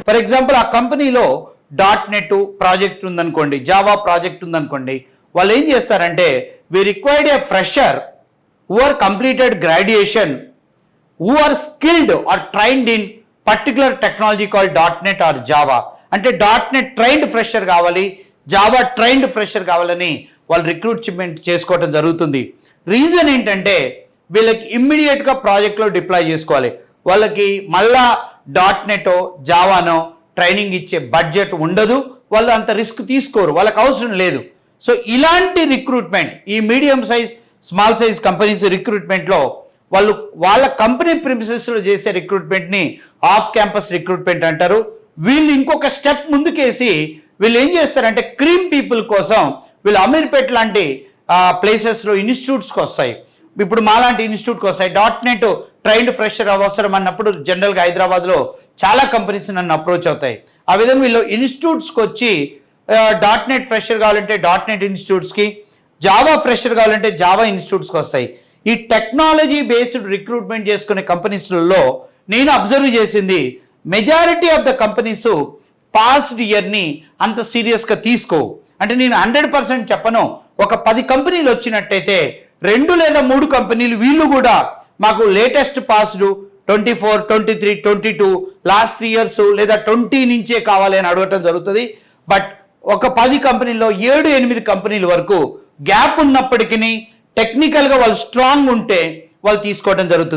For example ఆ కంపెనీలో .NET project ఉందనుకోండి, జావా ప్రాజెక్ట్ ఉందనుకోండి, వాళ్ళు ఏం చేస్తారంటే we required a fresher who are completed graduation, who are skilled or trained in particular technology called .NET or Java. అంటే .NET trained fresher కావాలి, Java trained fresher కావాలని వాళ్ళు రిక్రూట్మెంట్ చేసుకోవడం జరుగుతుంది. రీజన్ ఏంటంటే వీళ్ళకి ఇమ్మీడియట్గా ప్రాజెక్ట్లో డిప్లాయ్ చేసుకోవాలి. వాళ్ళకి మళ్ళా .NET జావానో ట్రైనింగ్ ఇచ్చే బడ్జెట్ ఉండదు, వాళ్ళు అంత రిస్క్ తీసుకోరు, వాళ్ళకి అవసరం లేదు. సో ఇలాంటి రిక్రూట్మెంట్, ఈ medium size small size companies రిక్రూట్మెంట్లో వాళ్ళు వాళ్ళ కంపెనీ ప్రిమిసెస్లో చేసే రిక్రూట్మెంట్ని ఆఫ్ క్యాంపస్ రిక్రూట్మెంట్ అంటారు. వీళ్ళు ఇంకొక స్టెప్ ముందుకేసి వీళ్ళు ఏం చేస్తారంటే క్రీమ్ పీపుల్ కోసం వీళ్ళు అమీర్పేట్ లాంటి ప్లేసెస్లో ఇన్స్టిట్యూట్స్కి వస్తాయి. ఇప్పుడు మాలాంటి ఇన్స్టిట్యూట్కి వస్తాయి. .NET ట్రైన్డ్ ఫ్రెషర్ అవసరం అన్నప్పుడు జనరల్గా హైదరాబాద్లో చాలా కంపెనీస్ నన్ను అప్రోచ్ అవుతాయి. ఆ విధంగా వీళ్ళు ఇన్స్టిట్యూట్స్కి వచ్చి .NET ఫ్రెషర్ కావాలంటే .NET ఇన్స్టిట్యూట్స్కి, జావా ఫ్రెషర్ కావాలంటే జావా ఇన్స్టిట్యూట్స్కి వస్తాయి. ఈ టెక్నాలజీ బేస్డ్ రిక్రూట్మెంట్ చేసుకునే కంపెనీస్లలో నేను అబ్జర్వ్ చేసింది majority of the companies past ఇయర్ని అంత సీరియస్గా తీసుకోవు. అంటే నేను 100% చెప్పను, ఒక 10 కంపెనీలు వచ్చినట్టయితే 2 లేదా 3 కంపెనీలు వీళ్ళు కూడా మాకు లేటెస్ట్ పాస్డ్ 24, 23, 22 లాస్ట్ 3 years లేదా 20 నుంచే కావాలి అని అడగటం జరుగుతుంది. బట్ ఒక 10 కంపెనీల్లో 7-8 కంపెనీల వరకు గ్యాప్ ఉన్నప్పటికీ టెక్నికల్గా వాళ్ళు స్ట్రాంగ్ ఉంటే వాళ్ళు తీసుకోవడం జరుగుతుంది.